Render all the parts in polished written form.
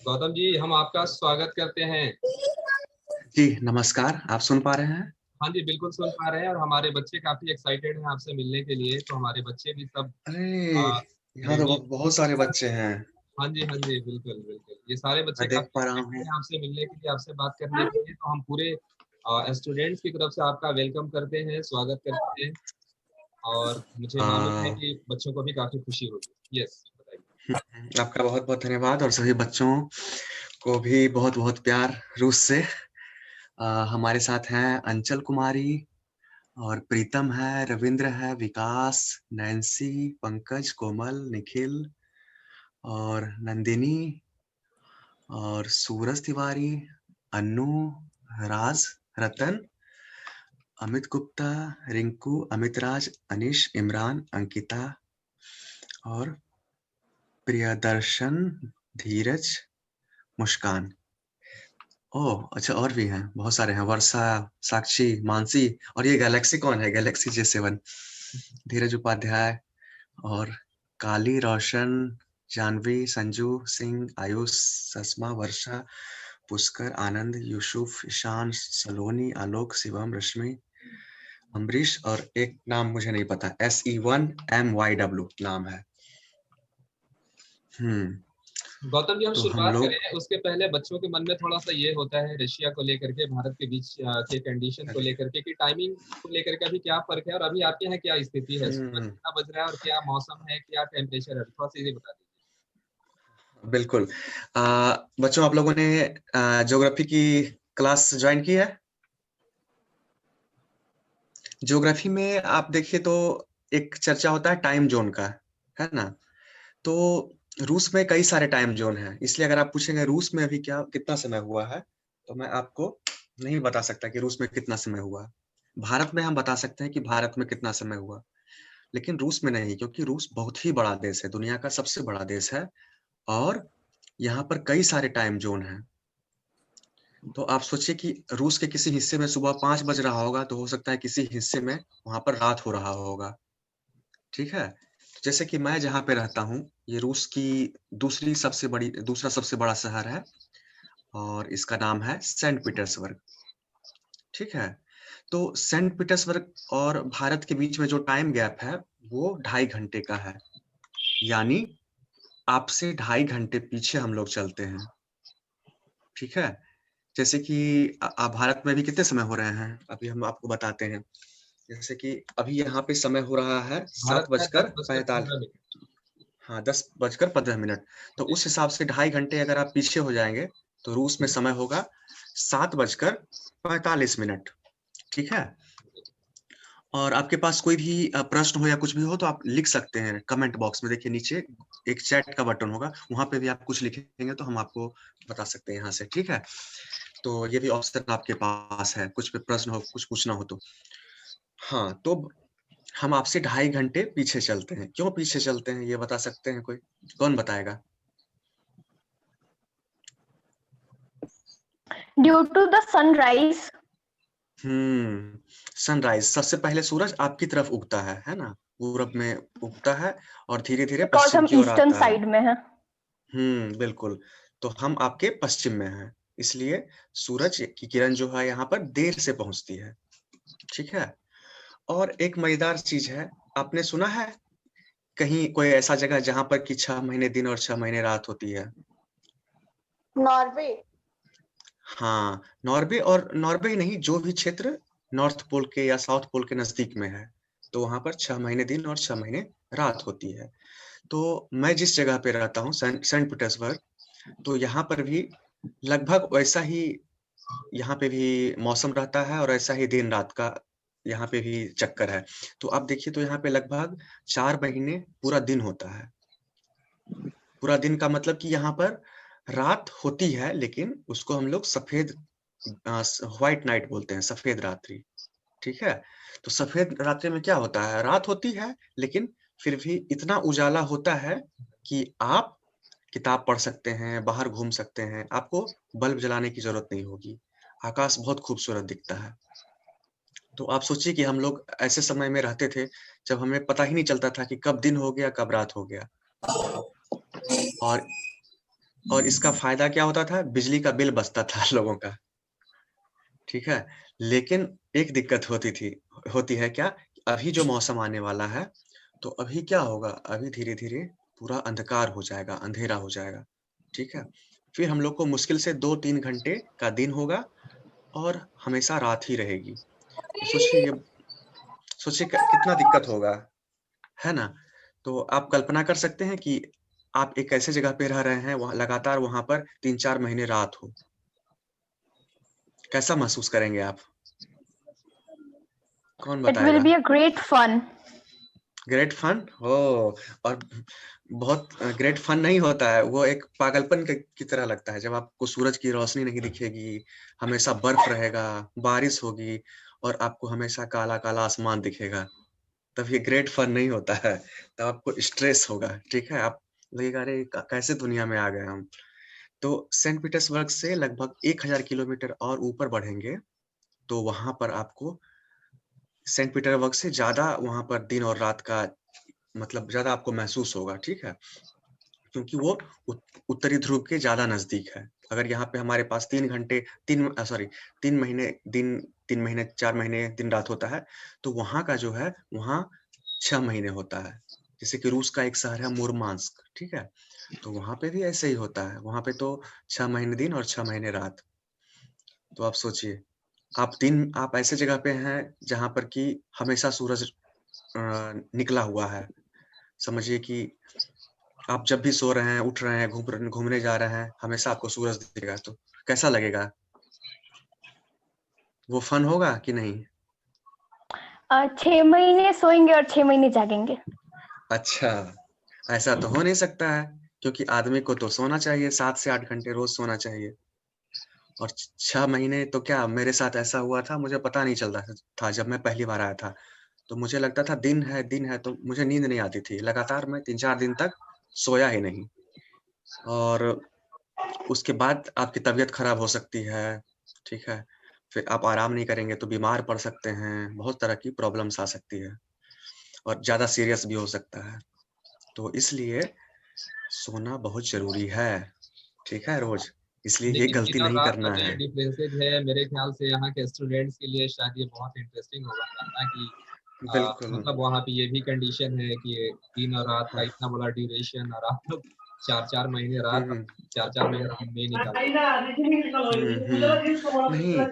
गौतम जी, हम आपका स्वागत करते हैं। जी नमस्कार, आप सुन पा रहे हैं? हाँ जी, बिल्कुल सुन पा रहे हैं और हमारे बच्चे काफी एक्साइटेड हैं आपसे मिलने के लिए। तो हमारे बच्चे भी सब अरे, यहाँ तो रेडी। बहुत सारे बच्चे हैं। हाँ जी, हाँ जी, बिल्कुल बिल्कुल, ये सारे बच्चे मैं देख काफी पा रहा एक्साइटेड हूँ। हैं आपसे मिलने के लिए, आपसे बात करने के लिए। तो हम पूरे स्टूडेंट्स की तरफ से आपका वेलकम करते हैं, स्वागत करते हैं। और मुझे मालूम है आ, कि बच्चों को भी काफी खुशी होगी। यस, बताइए। आपका बहुत बहुत धन्यवाद और सभी बच्चों को भी बहुत बहुत प्यार रूस से। हमारे साथ हैं अंचल कुमारी और प्रीतम है, रविंद्र है, विकास, नैन्सी, पंकज, कोमल, निखिल और नंदिनी और सूरज तिवारी, अन्नू, राज, रतन, अमित गुप्ता, रिंकू, अमित राज, अनिश, इमरान, अंकिता और प्रियदर्शन, धीरज, मुस्कान। ओह! अच्छा और भी हैं, बहुत सारे हैं। वर्षा, साक्षी, मानसी और ये गैलेक्सी कौन है? गैलेक्सी J7, धीरज उपाध्याय और काली, रोशन, जानवी, संजू सिंह, आयुष, सस्मा, वर्षा, पुष्कर, आनंद, यूसुफ, ईशान, सलोनी, आलोक, शिवम, रश्मि, अम्बरीश और एक नाम मुझे नहीं पता, SE1MYW नाम है। गौतम जी, हम तो हम शुरुआत लोग करें उसके पहले बच्चों के मन में थोड़ा सा ये होता है रशिया को लेकर के, भारत के बीच के कंडीशन को लेकर के, कि टाइमिंग को लेकर के अभी क्या फर्क है और अभी आपके यहाँ क्या स्थिति है, सुबह हुँ, कितना बज रहा है और क्या मौसम है, क्या टेम्परेचर है, थोड़ा सा ये बता दीजिए। बिल्कुल। अ, बच्चों आप लोगों ने ज्योग्राफी की क्लास जॉइन की है? ज्योग्राफी में आप देखिए तो एक चर्चा होता है टाइम ज़ोन का, है ना? तो रूस में कई सारे टाइम ज़ोन हैं, इसलिए अगर आप पूछेंगे रूस में अभी क्या कितना समय हुआ है, तो मैं आपको नहीं बता सकता कि रूस में कितना समय हुआ। भारत में हम बता सकते हैं कि भारत में कितना समय हुआ, लेकिन रूस में नहीं क्योंकि रूस बहुत ही बड़ा देश है, दुनिया का सबसे बड़ा देश है और यहाँ पर कई सारे टाइम ज़ोन हैं। तो आप सोचिए कि रूस के किसी हिस्से में सुबह 5 बज रहा होगा, तो हो सकता है किसी हिस्से में वहाँ पर रात हो रहा होगा, ठीक है? जैसे कि मैं जहाँ पे रहता हूँ, ये रूस की दूसरा सबसे बड़ा शहर है और इसका नाम है सेंट पीटर्सबर्ग, ठीक है? तो सेंट पीटर्सबर्ग और भारत के बीच में जो टाइम गैप है, वो 2.5 घंटे का है, यानी आपसे 2.5 घंटे पीछे हम लोग चलते हैं, ठीक है? जैसे कि भारत में अभी कितने समय हो रहे हैं? अभी हम आपको बताते हैं। जैसे कि अभी यहाँ पे समय हो रहा है भारत 7 में बजकर 45। 10 बजकर 15 मिनट। हाँ, 10 बजकर 15 मिनट। तो जी। उस हिसाब से 2.5 घंटे अगर आप पीछे हो जाएँगे, तो रूस में समय होगा 7 बजकर 45 मिनट, ठीक है? और आपके पास कोई भी प्रश्न हो या कुछ भी हो तो आप लिख सकते हैं कमेंट बॉक्स में। देखिए नीचे एक चैट का बटन होगा, वहाँ पे भी आप कुछ लिखेंगे तो हम आपको बता सकते हैं यहाँ से, ठीक है? तो ये भी ऑप्शन आपके पास है, कुछ पे प्रश्न हो, कुछ पूछना हो तो। हाँ, तो हम आपसे 2.5 घंटे पीछे चलते हैं। क्यों पीछे चलते हैं ये बता सकते हैं कोई? कौन बताएगा? Due to the sunrise. Sunrise सबसे पहले सूरज आपकी तरफ उगता है ना? पूरब में उगता है और धीरे-धीरे बिकॉज पश्चिम हम की ओर ईस्टर्न आता है। साइड में हैं। बिल्कुल। तो हम आपके पश्चिम में हैं, इसलिए सूरज की किरण जो है यहाँ पर देर से पहुँचती है, ठीक है? और एक मज़ेदार चीज़ है, आपने सुना है कहीं कोई ऐसा जगह जहाँ पर कि 6 महीने दिन और 6 महीने रात होती है? नॉर्वे। हाँ, नॉर्वे ही नहीं, जो भी क्षेत्र नॉर्थ पोल के या साउथ पोल के नज़दीक में है, तो वहाँ पर 6 महीने दिन और 6 महीने रात होती है। तो मैं जिस जगह पे रहता हूँ सेंट पीटर्सबर्ग, तो यहाँ पर भी लगभग वैसा ही यहाँ पे भी मौसम रहता है और ऐसा ही दिन-रात का यहाँ पे भी चक्कर है। तो आप देखिए तो यहाँ पे लगभग 4 महीने पूरा दिन होता है। पूरा दिन का मतलब कि यहाँ पर रात होती है, लेकिन उसको हम लोग सफ़ेद व्हाइट नाइट बोलते हैं, सफ़ेद रात्रि, ठीक है? तो सफ़ेद रात्रि में क्या होता है, रात होती है, लेकिन फिर भी इतना उजाला होता है कि आप किताब पढ़ सकते हैं, बाहर घूम सकते हैं, आपको बल्ब जलाने की ज़रूरत नहीं होगी। आकाश बहुत खूबसूरत दिखता है। तो आप सोचिए कि हम लोग ऐसे समय में रहते थे जब हमें पता ही नहीं चलता था कि कब दिन हो गया, कब रात हो गया। और इसका फ़ायदा क्या होता था? बिजली का बिल बचता था लोगों का, ठीक है? लेकिन एक दिक्कत होती है क्या? अभी जो मौसम आने वाला है, तो अभी क्या होगा? अभी धीरे-धीरे पूरा अंधकार हो जाएगा, अंधेरा हो जाएगा, ठीक है? फिर हम लोग को मुश्किल से 2-3 घंटे का दिन होगा और हमेशा रात ही रहेगी। तो सोचिए कितना दिक्कत होगा, है ना? तो आप कल्पना कर सकते हैं कि आप एक ऐसे जगह पे रह रहे हैं, वहाँ लगातार वहाँ पर 3-4 महीने रात हो। कैसा महसूस करेंगे आप? कौन It will बताएगा? be a great fun. Great fun? Oh! और बहुत ग्रेट फन नहीं होता है, वो एक पागलपन क की तरह लगता है, जब आपको सूरज की रोशनी नहीं दिखेगी, हमेशा बर्फ रहेगा, बारिश होगी और आपको हमेशा काला-काला आसमान दिखेगा, तब ये ग्रेट फन नहीं होता है, तब आपको स्ट्रेस होगा, ठीक है? आप लगेगा अरे क कैसे दुनिया में आ गए हम? तो सेंट पीटर्सबर्ग से लगभग 1000 किलोमीटर और ऊपर बढ़ेंगे, तो वहाँ पर आपको सेंट पीटरबर्ग से ज़्यादा वहाँ पर दिन और रात का मतलब ज़्यादा आपको महसूस होगा, ठीक है? क्योंकि वो उत्तरी ध्रुव के ज़्यादा नज़दीक है। अगर यहाँ पे हमारे पास 3 घंटे 3 महीने दिन 3 महीने 4 महीने दिन-रात होता है, तो वहाँ का जो है, वहाँ 6 महीने होता है। जैसे कि रूस का एक शहर है मुर्मांस्क, ठीक है? तो वहाँ पे भी ऐसे ही होता है, वहाँ पे तो 6 महीने दिन और 6 महीने रात। तो आप सोचिए, आप ऐसे जगह पे हैं, जहाँ पर कि हमेशा सूरज निकला हुआ है। समझिए कि आप जब भी सो रहे हैं, उठ रहे हैं, घूमने जा रहे हैं, हमेशा आपको सूरज दिखेगा, तो कैसा लगेगा? वो फन होगा कि नहीं? 6 महीने सोएंगे और 6 महीने जागेंगे। अच्छा, ऐसा तो हो नहीं सकता है, क्योंकि आदमी को तो सोना चाहिए, 7 से 8 घंटे रोज़ सोना चाहिए। और 6 महीने तो क्या मेरे साथ ऐसा हुआ था, मुझे पता नहीं चलता था जब मैं पहली बार आया था। तो मुझे लगता था दिन है, तो मुझे नींद नहीं आती थी। लगातार मैं 3-4 दिन तक सोया ही नहीं और उसके बाद आपकी तबीयत खराब हो सकती है, ठीक है? फिर आप आराम नहीं करेंगे तो बीमार पड़ सकते हैं, बहुत तरह की प्रॉब्लम्स आ सकती है और ज़्यादा सीरियस भी हो सकता है। तो इसलिए सोना बहुत ज़रूरी है, ठीक है रोज़? इसलिए ये लेकिन गलती दिन और नहीं रात का करना जो ये है। डिफरेंसेस है, मेरे ख्याल से यहाँ के स्टूडेंट्स के लिए शायद ये बहुत इंटरेस्टिंग होगा जानना कि बिल्कुल। मतलब वहाँ पे ये भी कंडीशन है कि दिन और रात का हाँ। इतना बड़ा ड्यूरेशन और आप लोग 4-4 महीने हुँ, रात, हुँ। 4-4 महीने दिन में निकालते हैं। हुँ, हुँ। नहीं,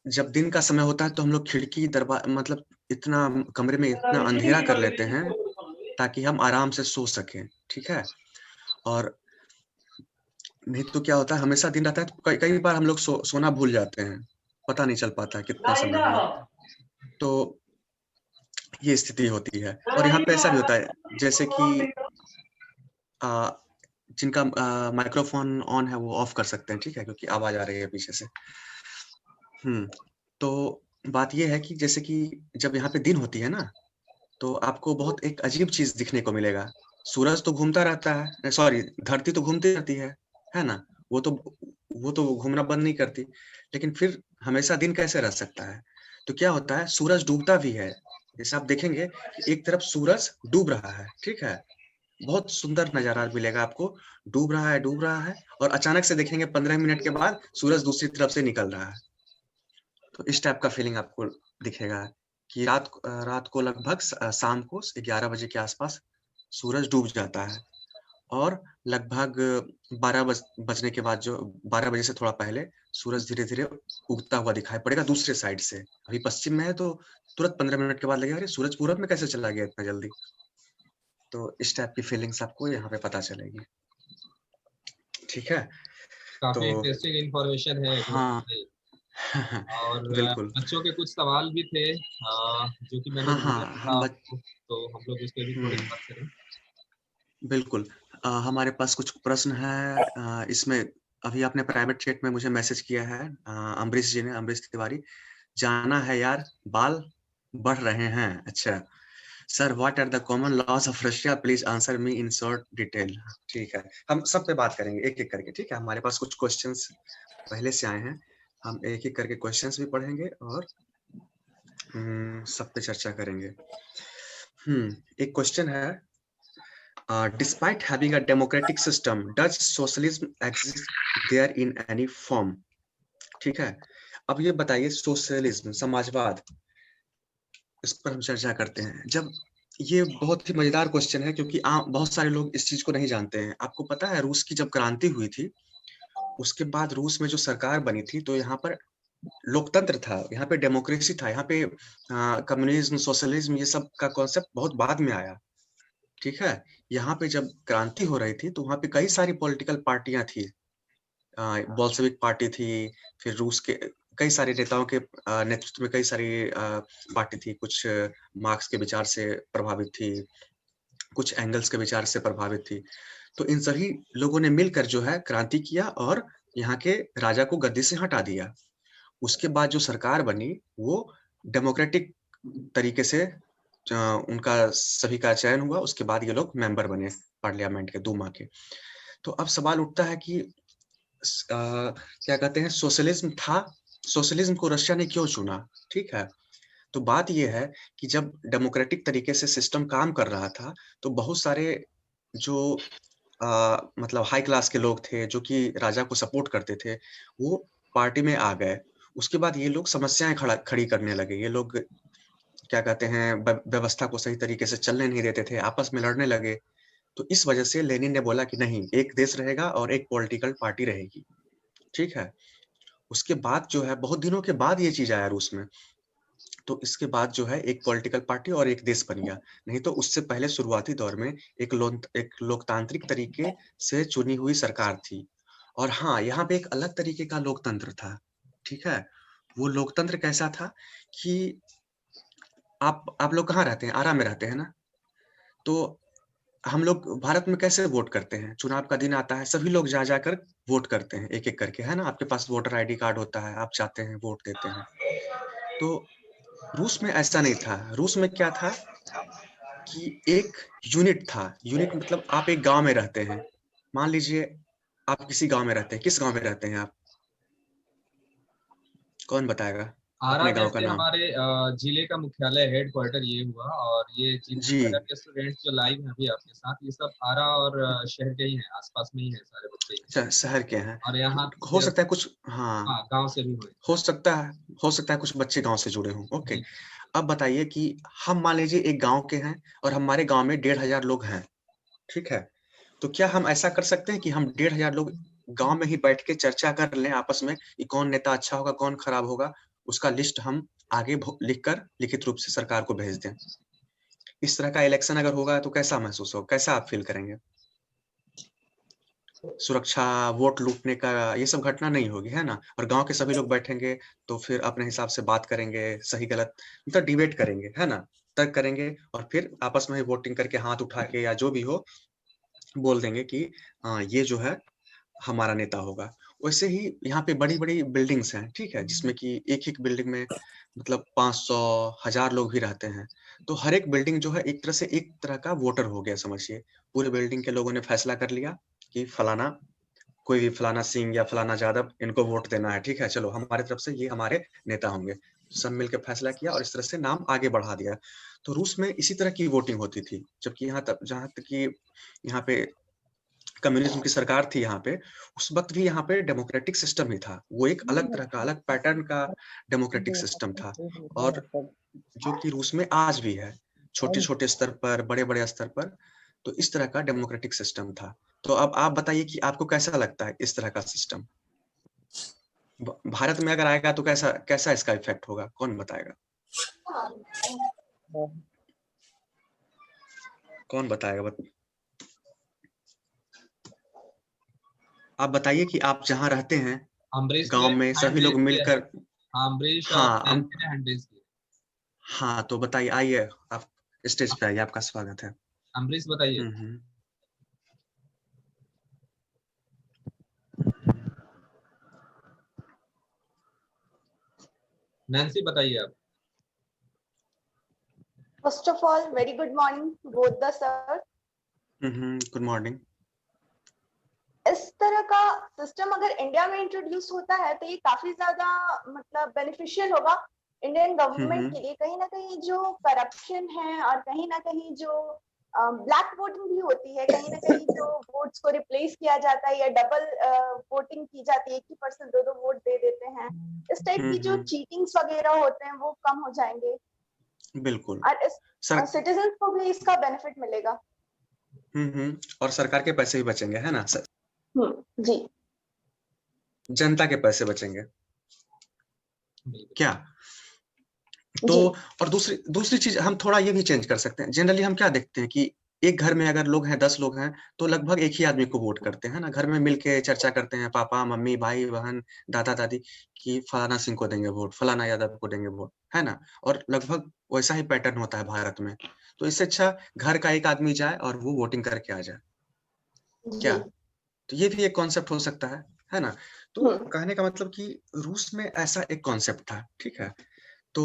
जब दिन का समय होता है तो हम लोग खिड़की मतलब इतना कमरे में इतना अंधेरा कर लेते हैं, ताकि हम आराम से सो सकें, ठीक है? और नहीं तो क्या होता है हमेशा दिन रहता है तो कई कई बार हम लोग सोना भूल जाते हैं, पता नहीं चल पाता है कितना समय हुआ। तो ये स्थिति होती है और यहाँ पे ऐसा भी होता है जैसे कि अ, जिनका माइक्रोफ़ोन ऑन है वो ऑफ कर सकते हैं, ठीक है? क्योंकि आवाज़ आ रही है पीछे से। हुँ, तो बात ये है कि जैसे कि जब यहाँ पे दिन होती है ना, तो आपको बहुत एक अजीब चीज़ दिखने को मिलेगा। सूरज तो घूमता रहता है सॉरी धरती तो घूमती रहती है ना? वो तो घूमना बंद नहीं करती, लेकिन फिर हमेशा दिन कैसे रह सकता है? तो क्या होता है सूरज डूबता भी है। जैसे आप देखेंगे कि एक तरफ सूरज डूब रहा है, ठीक है? बहुत सुंदर नज़ारा मिलेगा आपको, डूब रहा है और अचानक से देखेंगे 15 मिनट के बाद सूरज दूसरी तरफ से निकल रहा है। तो इस टाइप का फ़ीलिंग आपको दिखेगा कि रात को लगभग शाम को 11 बजे के आस-पास सूरज डूब जाता है और लगभग 12 बजने के बाद जो 12 बजे से थोड़ा पहले सूरज धीरे-धीरे उगता हुआ दिखाई पड़ेगा दूसरे साइड से। अभी पश्चिम में है तो तुरंत 15 मिनट के बाद लगेगा अरे! सूरज पूरब में कैसे चला गया इतना जल्दी? तो इस टाइप की फ़ीलिंग्स आपको यहाँ पे पता चलेगी। ठीक है? तो काफ़ी इंटरेस्टिंग इन्फॉर्मेशन है जो हाँ। आपने। और बिल्कुल। बच्चों के कुछ सवाल भी थे जो कि मैंने हाँ, भेजा हाँ, भी था हम बच आपको, तो हम लोग उस पे भी थोड़ी हुँ। बात करें। बिल्कुल। हमारे पास कुछ प्रश्न हैं इसमें अभी आपने प्राइवेट चैट में मुझे मैसेज किया है अमरीश जी ने, अमरीश तिवारी, जाना है यार, बाल बढ़ रहे हैं। अच्छा, sir what are the common laws of Russia? Please answer me in short detail. ठीक है, हम सब पे बात करेंगे एक-एक करके, ठीक है? हमारे पास कुछ क्वेश्चन्स पहले से आए हैं, हम एक-एक करके क्वेश्चन्स भी पढ़ेंगे और सब पे चर्चा करेंगे। एक क्वेश्चन है, despite having a democratic system does socialism exist there in any form? ठीक है, अब ये बताइए, सोशलिज्म, समाजवाद, इस पर हम चर्चा करते हैं। जब ये बहुत ही मजेदार क्वेश्चन है, क्योंकि बहुत सारे लोग इस चीज को नहीं जानते हैं। आपको पता है, रूस की जब क्रांति हुई थी, उसके बाद रूस में जो सरकार बनी थी, तो यहाँ पर लोकतंत्र था, यहाँ पे डेमोक्रेसी था, यहाँ पे कम्युनिज्म, सोशलिज्म, ये सब का कॉन्सेप्ट बहुत बाद में आया। ठीक है, यहाँ पे जब क्रांति हो रही थी, तो वहाँ पे कई सारी पॉलिटिकल पार्टियां थी। बोल्शेविक पार्टी थी, फिर रूस के कई सारे नेताओं के नेतृत्व में कई सारी पार्टी थी। कुछ मार्क्स के विचार से प्रभावित थी, कुछ एंगल्स के विचार से प्रभावित थी। तो इन सभी लोगों ने मिलकर जो है क्रांति किया और यहाँ के राजा को गद्दी से हटा दिया। उसके बाद जो सरकार बनी, वो डेमोक्रेटिक तरीके से उनका सभी का चयन हुआ। उसके बाद ये लोग मेंबर बने पार्लियामेंट के, दूमा के। तो अब सवाल उठता है कि क्या कहते हैं, सोशलिज्म था, सोशलिज्म को रशिया ने क्यों चुना? ठीक है, तो बात ये है कि जब डेमोक्रेटिक तरीके से सिस्टम काम कर रहा था, तो बहुत सारे जो मतलब हाई क्लास के लोग थे, जो कि राजा को सपोर्ट करते थे, वो पार्टी में आ गए। उसके बाद ये लोग समस्याएं खड़ी करने लगे। ये लोग क्या कहते हैं, व्यवस्था को सही तरीके से चलने नहीं देते थे, आपस में लड़ने लगे। तो इस वजह से लेनिन ने बोला कि नहीं, एक देश रहेगा और एक पॉलिटिकल पार्टी रहेगी। ठीक है, उसके बाद जो है, बहुत दिनों के बाद ये चीज आया रूस में। तो इसके बाद जो है एक पॉलिटिकल पार्टी और एक देश बन गया। नहीं तो उससे पहले शुरुआती दौर में एक लोकतांत्रिक तरीके से चुनी हुई सरकार थी। और हाँ, यहाँ पे एक अलग तरीके का लोकतंत्र था। ठीक है, वो लोकतंत्र कैसा था कि आप लोग कहाँ रहते हैं? आरा में रहते हैं ना? तो हम लोग भारत में कैसे वोट करते हैं? चुनाव का दिन आता है, सभी लोग जा जाकर वोट करते हैं, एक एक करके, है ना? आपके पास वोटर आईडी कार्ड होता है, आप जाते हैं, वोट देते हैं। तो रूस में ऐसा नहीं था। रूस में क्या था कि एक यूनिट था। यूनिट मतलब आप एक गांव में रहते हैं। मान लीजिए आप किसी गांव में रहते हैं। किस गांव में रहते हैं आप? कौन बताएगा आरा अपने गांव का वैसे नाम? हमारे जिले का मुख्यालय, हेड क्वार्टर ये हुआ। और ये जितने जी, मैडम के स्टूडेंट्स जो लाइव हैं अभी आपके साथ, ये सब आरा और शहर के ही हैं, आसपास में ही हैं सारे बच्चे ही। शहर के हैं। और यहाँ हो से, सकता है कुछ, हाँ, हाँ, गांव से भी हुए। हो सकता है, हो सकता है कुछ बच्चे गांव से जुड़े हों। ओके, जी। अब बताइए कि हम मान लीजिए एक गांव के हैं और हमारे गांव में 1500 लोग हैं। ठीक है, तो क्या हम ऐसा कर सकते हैं कि हम 1500 लोग गांव में ही बैठ के चर्चा कर लें आपस में कि कौन नेता अच्छा होगा, कौन खराब होगा? उसका लिस्ट हम आगे लिखकर लिखित रूप से सरकार को भेज दें। इस तरह का इलेक्शन अगर होगा तो कैसा महसूस होगा, कैसा आप फील करेंगे? सुरक्षा, वोट लूटने का ये सब घटना नहीं होगी, है ना? और गांव के सभी लोग बैठेंगे, तो फिर अपने हिसाब से बात करेंगे, सही गलत मतलब डिबेट करेंगे, है ना? तर्क करेंगे और फिर आपस में ही वोटिंग करके हाथ उठा के या जो भी हो बोल देंगे कि हाँ, ये जो है हमारा नेता होगा। वैसे ही यहाँ पे बड़ी-बड़ी बिल्डिंग्स हैं, ठीक है? जिसमें कि एक-एक बिल्डिंग में मतलब 500, 1000 लोग भी रहते हैं। तो हर एक बिल्डिंग जो है एक तरह से एक तरह का वोटर हो गया, समझिए। पूरे बिल्डिंग के लोगों ने फैसला कर लिया कि फलाना, कोई भी फलाना सिंह या फलाना यादव, इनको वोट देना है, ठीक है? चलो हमारी तरफ से ये हमारे नेता होंगे। सब मिलके फैसला किया और इस तरह से नाम आगे बढ़ा दिया। तो रूस में इसी तरह की वोटिंग होती थी। जबकि जहाँ तक कि यहाँ पे कम्युनिज्म की सरकार थी यहाँ पे, उस वक़्त भी यहाँ पे डेमोक्रेटिक सिस्टम ही था। वो एक अलग तरह का, अलग पैटर्न का डेमोक्रेटिक सिस्टम था। और जो कि रूस में आज भी है, छोटे-छोटे स्तर पर, बड़े-बड़े स्तर पर। तो इस तरह का डेमोक्रेटिक सिस्टम था। तो अब आप बताइए कि आपको कैसा लगता है इस तरह का सिस्टम? भारत में अगर आएगा तो कैसा कैसा इसका इफ़ेक्ट होगा? कौन बताएगा? कौन बताएगा आप बताइए कि आप जहाँ रहते हैं, अम्बरीश ने गाँव में हैंड सभी लोग रेज किया है। मिलकर। हाँ, अम्बरीश और हाँ, नैन्सी ने हैंड रेज किया। हाँ, तो बताइए, आइए, आप स्टेज पे आइए, आपका स्वागत है। अम्बरीश बताइए। हुँ, हुँ। नैन्सी बताइए आप। First of all, very good morning to both the sir. Good morning. इस तरह का सिस्टम अगर इंडिया में इंट्रोड्यूस होता है तो ये काफी ज्यादा मतलब बेनिफिशियल होगा, इंडियन गवर्नमेंट हम्म के लिए कहीं ना कहीं जो करप्शन है और कहीं ना कहीं जो ब्लैक वोटिंग भी होती है, कहीं ना कहीं जो वोट्स को रिप्लेस किया जाता है या डबल वोटिंग की जाती है, एक ही पर्सन दो दो वोट दे देते हैं, इस टाइप की जो हम्म। चीटिंग्स वगैरह होते हैं वो कम हो जाएंगे बिल्कुल। और इस सर सिटीजन को भी इसका बेनिफिट मिलेगा। और सरकार के पैसे भी बचेंगे, है ना सर? जी जनता के पैसे बचेंगे बिल्कुल। क्या? तो जी और दूसरी दूसरी चीज हम थोड़ा ये भी चेंज कर सकते हैं। जनरली हम क्या देखते हैं कि एक घर में अगर लोग हैं, 10 लोग हैं, तो लगभग एक ही आदमी को वोट करते हैं ना। घर में मिलके चर्चा करते हैं, पापा मम्मी भाई बहन दादा दादी, कि फलाना सिंह को देंगे वोट, फलाना यादव को देंगे वोट, है ना? और लगभग वैसा ही पैटर्न होता है भारत में। तो इससे अच्छा घर का एक आदमी जाए और वो वोटिंग करके आ जाए जी। क्या? तो ये भी एक कॉन्सेप्ट हो सकता है ना? तो हम्म कहने का मतलब कि रूस में ऐसा एक कॉन्सेप्ट था, ठीक है? तो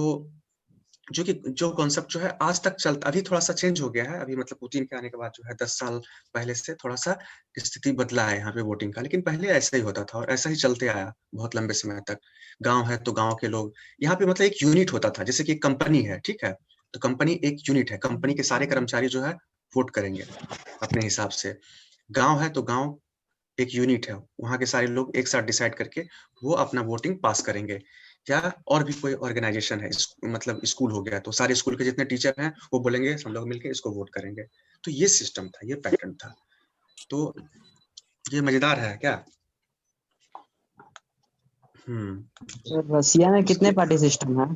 जो कॉन्सेप्ट जो है आज तक चलता, अभी थोड़ा-सा चेंज हो गया है, अभी मतलब पुतिन के आने के बाद जो है 10 साल पहले से थोड़ा-सा स्थिति बदला है यहाँ पे वोटिंग का, लेकिन पहले ऐसा ही होता था और ऐसा ही चलते आया बहुत लंबे समय तक। गाँव है तो गाँव के लोग यहाँ पे मतलब एक यूनिट होता था, जैसे कि एक कंपनी है, ठीक है? तो कंपनी एक यूनिट है, कंपनी के सारे कर्मचारी जो है वोट करेंगे अपने हिसाब से। गाँव है तो गाँव एक यूनिट है, वहाँ के सारे लोग एक साथ डिसाइड करके वो अपना वोटिंग पास करेंगे। या और भी कोई ऑर्गेनाइजेशन है, मतलब स्कूल हो गया, तो सारे स्कूल के जितने टीचर हैं वो बोलेंगे हम लोग मिलके इसको वोट करेंगे। तो ये सिस्टम था, ये पैटर्न था। तो ये मजेदार है क्या? सर रसिया में कितने उसके पार्टी सिस्टम है?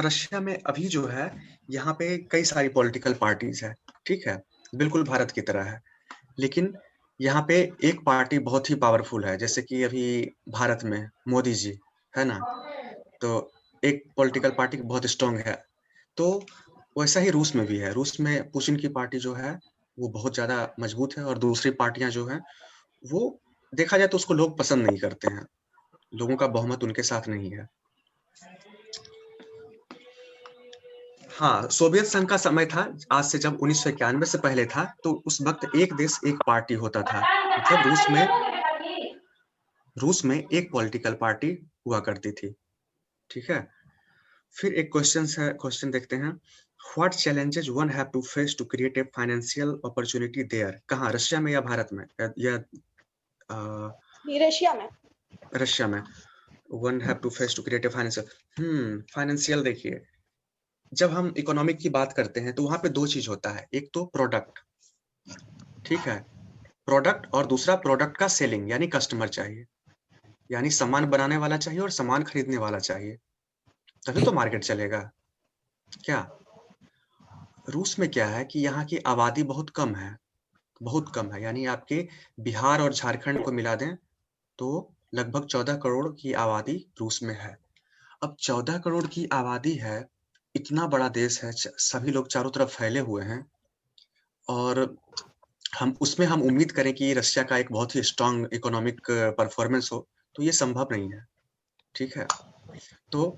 रशिया में अभी जो है यहाँ पे कई सारी पॉलिटिकल पार्टीज है, ठीक है? बिल्कुल भारत की तरह है, लेकिन यहाँ पे एक पार्टी बहुत ही पावरफुल है, जैसे कि अभी भारत में मोदी जी, है ना? तो एक पॉलिटिकल पार्टी बहुत स्ट्रांग है। तो वैसा ही रूस में भी है। रूस में पुतिन की पार्टी जो है, वो बहुत ज़्यादा मजबूत है और दूसरी पार्टियाँ जो हैं, वो देखा जाए तो उसको लोग पसंद नहीं करते हैं। लोगों का बहुमत उनके साथ नहीं है। हाँ, सोवियत संघ का समय था, आज से जब 1991 से पहले था, तो उस वक़्त एक देश एक पार्टी होता था। मतलब रूस में एक पॉलिटिकल पार्टी हुआ करती थी, ठीक है? फिर एक क्वेश्चन देखते हैं। What challenges one have to face to create a financial opportunity there? कहाँ, रशिया में या भारत में? या रशिया में। रशिया में। One have to face to create a financial financial देखिए, जब हम इकोनॉमिक की बात करते हैं तो वहां पे दो चीज होता है। एक तो प्रोडक्ट, ठीक है? प्रोडक्ट, और दूसरा प्रोडक्ट का सेलिंग, यानी कस्टमर चाहिए, यानी सामान बनाने वाला चाहिए और सामान खरीदने वाला चाहिए, तभी तो मार्केट चलेगा क्या? रूस में क्या है कि यहाँ की आबादी बहुत कम है, बहुत कम है। यानी आपके बिहार और झारखंड को मिला दें तो लगभग 14 करोड़ की आबादी रूस में है। अब 14 करोड़ की आबादी है, इतना बड़ा देश है, सभी लोग चारों तरफ फैले हुए हैं, और हम उम्मीद करें कि रशिया का एक बहुत ही स्ट्रांग इकोनॉमिक परफॉर्मेंस हो, तो ये संभव नहीं है, ठीक है? तो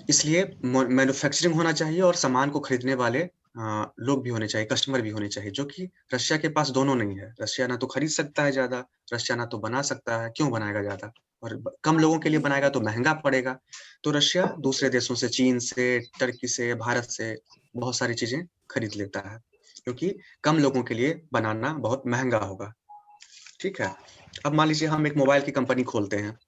इसलिए मैन्युफैक्चरिंग होना चाहिए और सामान को खरीदने वाले लोग भी होने चाहिए, कस्टमर भी होने चाहिए, जो कि रशिया के पास दोनों नहीं है। रशिया ना तो खरीद सकता है ज़्यादा, रशिया ना तो बना सकता है, क्यों बनाएगा ज़्यादा? और कम लोगों के लिए बनाएगा तो महँगा पड़ेगा। तो रशिया दूसरे देशों से, चीन से, टर्की से, भारत से बहुत सारी चीज़ें खरीद लेता है, क्योंकि कम लोगों के लिए बनाना बहुत महँगा होगा, ठीक है? अब मान लीजिए हम एक मोबाइल की कंपनी खोलते हैं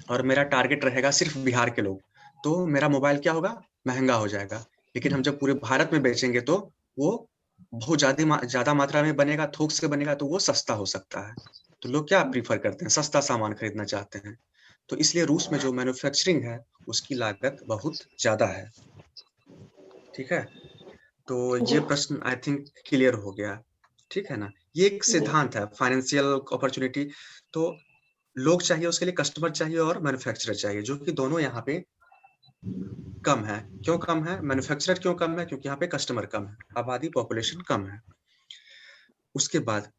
और मेरा टारगेट रहेगा सिर्फ बिहार के लोग, तो मेरा मोबाइल क्या होगा? महँगा हो जाएगा। लेकिन हम जब पूरे भारत में बेचेंगे तो वो बहुत ज़्यादा मात्रा में बनेगा, थोक से बनेगा, तो वो सस्ता हो सकता है। तो लोग क्या प्रेफ़र करते हैं? सस्ता सामान खरीदना चाहते हैं। तो इसलिए रूस में जो मैन्युफैक्चरिंग है, उसकी लागत बहुत ज़्यादा है, ठीक है? तो ये जी प्रश्न आई थिंक क्लियर हो गया, ठीक है ना? ये एक जी सिद्धांत है, फाइनेंशियल अपॉर्च्युनिटी। तो लोग चाहिए, उसके लिए कस्टमर चाहिए और मैन्युफैक्चरर चाहिए, जो कि दोनों यहाँ पे कम है। क्यों कम है? मैन्युफैक्चरर क्यों कम है? क्योंकि यहाँ पे कस्टमर कम है, आबादी पॉपुलेशन कम है। उसके बाद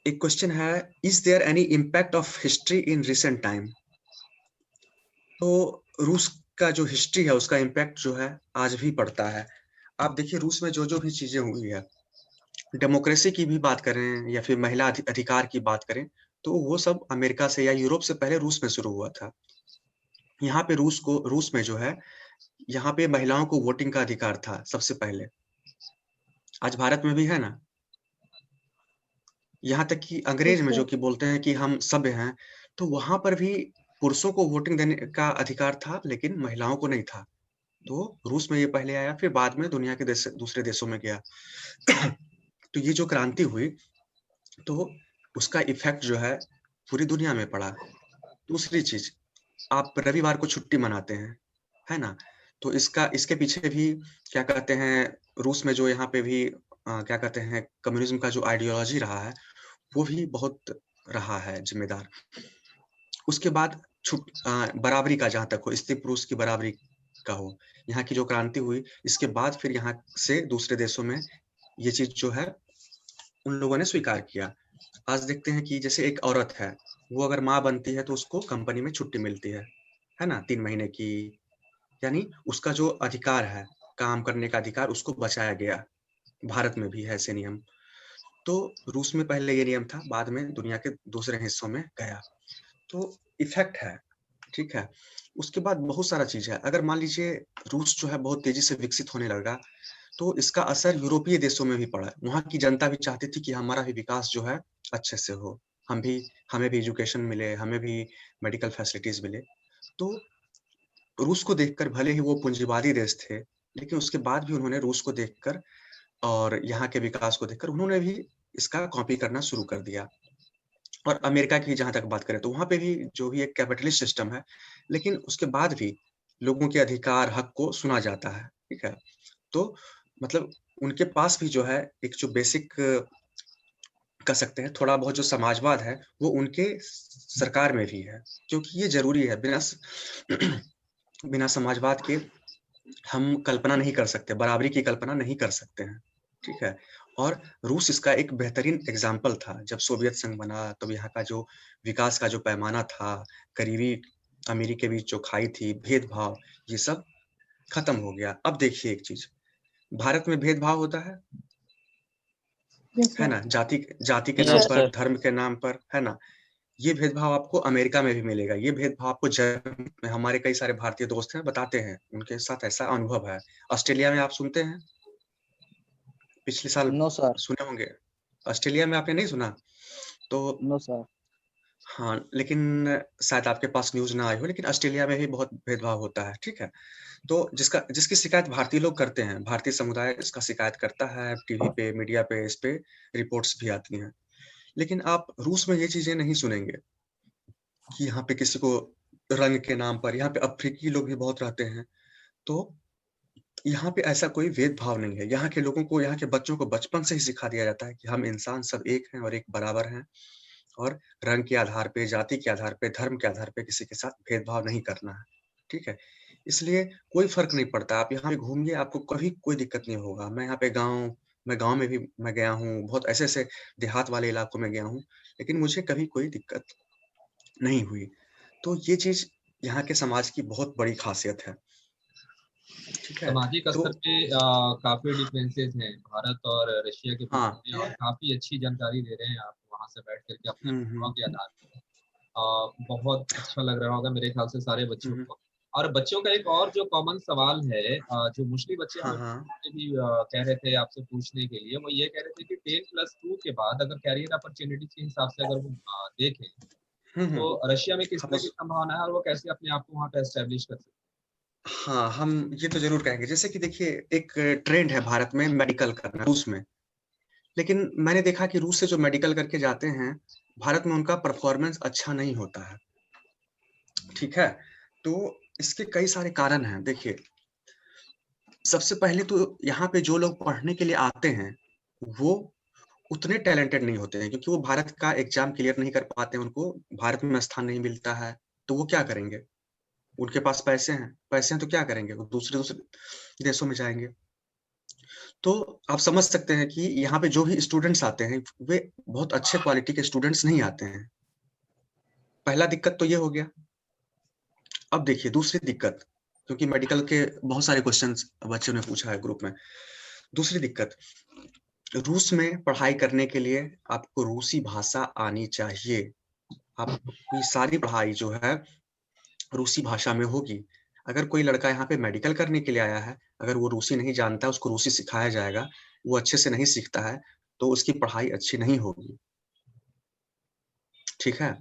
एक क्वेश्चन है, is there any impact of history in recent time? तो रूस का जो हिस्ट्री है, उसका इम्पैक्ट जो है आज भी पड़ता है। आप देखिए रूस में जो भी चीजें हुई है, डेमोक्रेसी की भी बात करें या फिर महिला अधिकार की बात करें, तो वो सब अमेरिका से या यूरोप से पहले रूस में शुरू हुआ था। यहाँ पे रूस में जो है, यहाँ पे महिलाओं को वोटिंग का अधिकार था सबसे पहले। आज भारत में भी है ना। यहाँ तक कि अंग्रेज में जो कि बोलते हैं कि हम सभ्य हैं, तो वहां पर भी पुरुषों को वोटिंग देने का अधिकार था, लेकिन महिलाओं को नहीं था। तो रूस में ये पहले आया, फिर बाद में दुनिया के दूसरे देशों में गया। तो ये जो क्रांति हुई, तो उसका इफेक्ट जो है पूरी दुनिया में पड़ा। दूसरी चीज, आप रविवार को छुट्टी मनाते हैं, है ना। तो इसके पीछे भी क्या कहते हैं, रूस में जो यहाँ पे भी क्या कहते हैं, कम्युनिज्म का जो आइडियोलॉजी रहा है, वो भी बहुत रहा है जिम्मेदार। उसके बाद बराबरी का, जहां तक हो, स्त्री पुरुष की बराबरी का हो, यहाँ की जो क्रांति हुई, इसके बाद फिर यहाँ से दूसरे देशों में ये चीज जो है उन लोगों ने स्वीकार किया। आज देखते हैं कि जैसे एक औरत है, वो अगर माँ बनती है तो उसको कंपनी में छुट्टी मिलती है ना, 3 महीने की। यानी उसका जो अधिकार है, काम करने का अधिकार, उसको बचाया गया। भारत में भी है ऐसे नियम। तो रूस में पहले ये नियम था, बाद में दुनिया के दूसरे हिस्सों में गया। तो इफेक्ट है, ठीक है। उसके बाद बहुत सारा चीज है। अगर मान लीजिए रूस जो है बहुत तेजी से विकसित होने लगा, तो इसका असर यूरोपीय देशों में भी पड़ा। वहाँ की जनता भी चाहती थी कि हमारा भी विकास जो है अच्छे से हो, हमें भी एजुकेशन मिले, हमें भी मेडिकल फैसिलिटीज मिले। तो रूस को देखकर, भले ही वो पूंजीवादी देश थे, लेकिन उसके बाद भी उन्होंने रूस को देखकर और यहाँ के विकास को देखकर उन्होंने भी इसका कॉपी करना शुरू कर दिया। और अमेरिका की जहां तक बात करें, तो वहां पे भी जो भी एक कैपिटलिस्ट सिस्टम है, लेकिन उसके बाद भी लोगों के अधिकार, हक को सुना जाता है, ठीक है। तो मतलब उनके पास भी जो है एक जो बेसिक कह सकते हैं थोड़ा बहुत जो समाजवाद है, वो उनके सरकार में भी है, क्योंकि ये जरूरी है। बिना समाजवाद के हम कल्पना नहीं कर सकते, बराबरी की कल्पना नहीं कर सकते हैं, ठीक है। और रूस इसका एक बेहतरीन एग्जाम्पल था। जब सोवियत संघ बना, तब यहाँ का जो विकास का जो पैमाना था, गरीबी अमीरी के बीच जो खाई थी, भेदभाव, ये सब खत्म हो गया। अब देखिए एक चीज, भारत में भेदभाव होता है ना, जाति के नाम यस पर, सर। धर्म के नाम पर, है ना। ये भेदभाव आपको अमेरिका में भी मिलेगा। ये भेदभाव आपको जर्मनी में, हमारे कई सारे भारतीय दोस्त हैं, बताते हैं, उनके साथ ऐसा अनुभव है। ऑस्ट्रेलिया में आप सुनते हैं, पिछले साल नो सर। सुने होंगे। ऑस्ट्रेलिया में आपने नहीं सुना तो नो सर। हाँ, लेकिन शायद आपके पास न्यूज ना आई हो, लेकिन ऑस्ट्रेलिया में भी बहुत भेदभाव होता है, ठीक है। तो जिसकी शिकायत भारतीय लोग करते हैं, भारतीय समुदाय इसका शिकायत करता है, टीवी पे, मीडिया पे इस पे रिपोर्ट्स भी आती हैं। लेकिन आप रूस में ये चीजें नहीं सुनेंगे कि यहाँ पे किसी को रंग के नाम पर, यहाँ पे अफ्रीकी लोग भी बहुत रहते हैं, तो यहाँ पे ऐसा कोई भेदभाव नहीं है। यहाँ के लोगों को, यहाँ के बच्चों को बचपन से ही सिखा दिया जाता है कि हम इंसान सब एक हैं और एक बराबर हैं, और रंग के आधार पे, जाति के आधार पे, धर्म के आधार पे किसी के साथ भेदभाव नहीं करना है, ठीक है। इसलिए कोई फर्क नहीं पड़ता, आप यहाँ पे घूमिए, आपको कभी कोई दिक्कत नहीं होगा। मैं गाँव में भी मैं गया हूँ, बहुत ऐसे देहात वाले इलाकों में गया हूँ, लेकिन मुझे कभी कोई दिक्कत नहीं हुई। तो ये चीज यहाँ के समाज की बहुत बड़ी खासियत है, ठीक है। सामाजिक तो स्तर पे काफी डिफरेंसेस हैं भारत और रशिया के बीच हाँ, में, और काफी अच्छी जानकारी दे रहे हैं आप वहां से बैठ करके अपने अनुभव के आधार पर। बहुत अच्छा लग रहा होगा मेरे ख्याल से सारे बच्चों हम्म, को। और बच्चों का एक और जो कॉमन सवाल है, जो मोस्टली बच्चे हाँ, हमें हाँ, भी कह रहे थे आपसे पूछने के लिए, वो ये कह रहे थे कि 10+2 के बाद अगर कैरियर अपॉर्चुनिटीज के हिसाब से अगर वो देखें, हम्म, तो रशिया में किस हाँ, तरह की बस संभावना है और वो कैसे अपने आप को वहाँ पे एस्टेब्लिश कर सकते हाँ, हम ये तो जरूर कहेंगे। जैसे कि देखिए, एक ट्रेंड है भारत में मेडिकल करना, रूस में। लेकिन मैंने देखा कि रूस से जो मेडिकल करके जाते हैं, भारत में उनका परफॉर्मेंस अच्छा नहीं होता है, ठीक है। तो इसके कई सारे कारण हैं। देखिए, सबसे पहले तो यहाँ पे जो लोग पढ़ने के लिए आते हैं, वो उतने टैलेंटेड नहीं होते हैं, क्योंकि वो भारत का एग्जाम क्लियर नहीं कर पाते हैं, उनको भारत में स्थान नहीं मिलता है। तो वो क्या करेंगे? उनके पास पैसे हैं तो क्या करेंगे? वो दूसरे दूसरे देशों में जाएंगे। तो आप समझ सकते हैं कि यहाँ पे जो भी स्टूडेंट्स आते हैं, वे बहुत अच्छे क्वालिटी के स्टूडेंट्स नहीं आते हैं। पहला दिक्कत तो ये हो गया। अब देखिए दूसरी दिक्कत, क्योंकि मेडिकल के बहुत सारे क्वेश्चंस बच्चों ने पूछा है ग्रुप में। दूसरी दिक्कत, रूस में पढ़ाई करने के लिए आपको रूसी भाषा आनी चाहिए। आपकी सारी पढ़ाई जो है रूसी भाषा में होगी। अगर कोई लड़का यहाँ पे मेडिकल करने के लिए आया है, अगर वो रूसी नहीं जानता, उसको रूसी सिखाया जाएगा, वो अच्छे से नहीं सीखता है, तो उसकी पढ़ाई अच्छी नहीं होगी। ठीक है?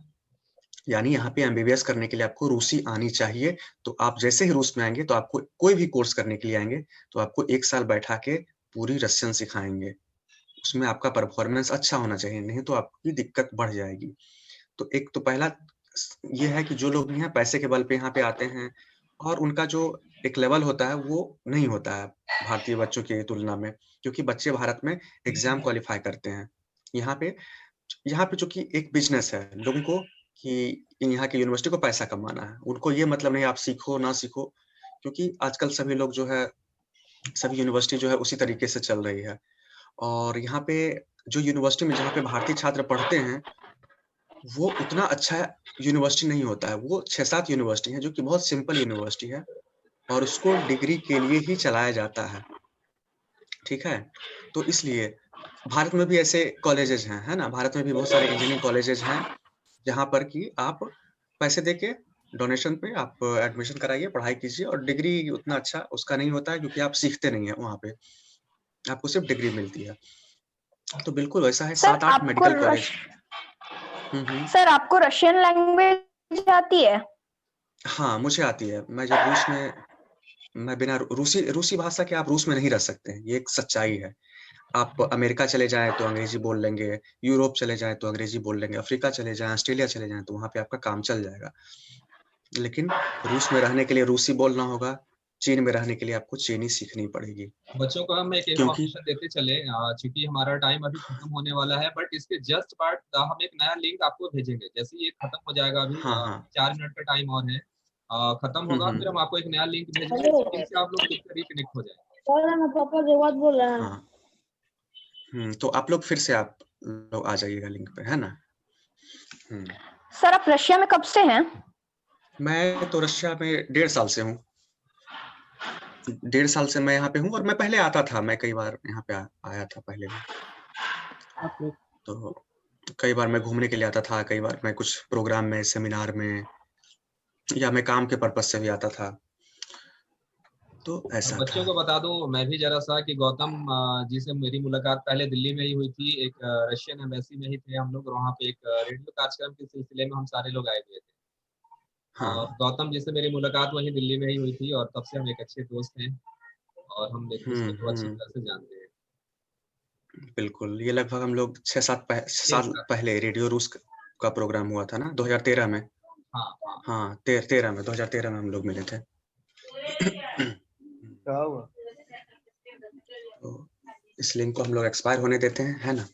यानी यहाँ पे एमबीबीएस करने के लिए आपको रूसी आनी चाहिए। तो आप जैसे ही रूस में आएँगे, तो आपको कोई भी कोर्स करने के लिए आएँगे, तो आपको 1 साल बैठा के पूरी रशियन सिखाएँगे। उसमें आपका परफॉर्मेंस अच्छा होना चाहिए, नहीं तो आपकी दिक्कत बढ़ जाएगी। तो एक तो पहला ये है कि जो लोग भी हैं पैसे के बल पे यहाँ पे आते हैं और उनका जो एक लेवल होता है वो नहीं होता है भारतीय बच्चों की तुलना में, क्योंकि बच्चे भारत में एग्जाम क्वालिफाई करते हैं। यहाँ पे चूंकि एक बिजनेस है लोगों को कि यहाँ की यूनिवर्सिटी को पैसा कमाना है, उनको ये मतलब नहीं आप सीखो ना सीखो, क्योंकि आजकल सभी लोग जो है सभी यूनिवर्सिटी जो है उसी तरीके से चल रही है। और यहाँ पे जो यूनिवर्सिटी में जहाँ पे भारतीय छात्र पढ़ते हैं वो उतना अच्छा यूनिवर्सिटी नहीं होता है। वो 6-7 यूनिवर्सिटी हैं जो कि बहुत सिंपल यूनिवर्सिटी है और उसको डिग्री के लिए ही चलाया जाता है। ठीक है? तो इसलिए भारत में भी ऐसे कॉलेजेस हैं, है ना? भारत में भी बहुत सारे इंजीनियरिंग कॉलेजेस हैं, जहाँ पर कि आप पैसे देके डोनेशन पे आप एडमिशन कराइए, पढ़ाई कीजिए और डिग्री उतना अच्छा उसका नहीं होता है क्योंकि आप सीखते नहीं हैं वहाँ पे। आपको सिर्फ डिग्री मिलती है। तो बिल्कुल वैसा है सर 7-8 मेडिकल कॉलेज। सर आपको रशियन लैंग्वेज आती है? हाँ, मुझे आती है। मैं जब रूस में मैं बिना रूसी भाषा के आप रूस में नहीं रह सकते हैं, ये एक सच्चाई है। आप अमेरिका चले जाएँ तो अंग्रेज़ी बोल लेंगे, यूरोप चले जाएँ तो अंग्रेज़ी बोल लेंगे, अफ्रीका चले जाएँ, ऑस्ट्रेलिया चले जाएँ तो वहाँ पे आपका काम चल जाएगा। लेकिन रूस में रहने के लिए रूसी बोलना होगा, चीन में रहने के लिए आपको चीनी सीखनी पड़ेगी। बच्चों को हम एक क्योंकि इन्फॉर्मेशन देते चले, चूंकि हमारा टाइम अभी खत्म होने वाला है, बट इसके जस्ट बाद हम एक नया लिंक आपको भेजेंगे। जैसे ये खत्म हो जाएगा, अभी हाँ, हाँ। 4 मिनट का टाइम और है, खत्म होगा, फिर हम आपको एक नया लिंक भेजेंगे, हेलो। उस लिंक से आप लोग खुद से रिकनेक्ट हो जाए। पापा जो बात बोल रहे हैं। हाँ। तो आप लोग फिर से आप लोग आ जाइएगा लिंक पे, है ना? सर आप रशिया में कब से हैं? मैं तो रशिया में 1.5 साल से हूँ। 1.5 साल से मैं यहाँ पे हूँ और मैं पहले आता था, मैं कई बार यहाँ पे आया था पहले भी। तो कई बार मैं घूमने के लिए आता था, कई बार मैं कुछ प्रोग्राम में, सेमिनार में या मैं काम के पर्पस से भी आता था। तो ऐसा बच्चों था। को बता दूं मैं भी जरा सा कि गौतम जी से मेरी मुलाकात पहले दिल्ली में ही हुई थी। एक रशियन एम्बेसी में ही थे हम लोग, और वहाँ पे एक रेडियो कार्यक्रम के सिलसिले में हम सारे लोग आए हुए थे। और हाँ। गौतम जी से मेरी मुलाकात वहीं दिल्ली में ही हुई थी, और तब से हम एक अच्छे दोस्त हैं और हम एक दूसरे को अच्छी तरह से जानते हैं। बिल्कुल, ये लगभग हम लोग 6-7 साल साल। पहले रेडियो रूस का प्रोग्राम हुआ था ना 2013 में। हाँ हाँ। हाँ, 2013 में हम लोग मिले थे। क्या हुआ? तो इस लिंक को हम लोग एक्सपायर होने देते हैं, है ना?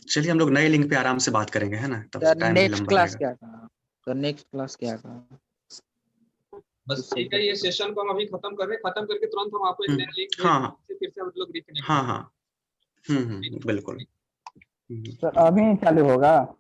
चलिए हम लोग नए लिंक पे आराम से बात करेंगे, है ना? तब टाइम भी नेक्स्ट लंबा क्लास रहेगा। क्या था? तो नेक्स्ट क्लास क्या था? बस ठीक है, ये सेशन को हम अभी खत्म कर रहे हैं। खत्म करके तुरंत हम आपको एक नया लिंक भेज हाँ, देंगे, फिर से हम लोग रिकनेक्ट हाँ, हाँ। बिल्कुल। सर अभी चालू होगा?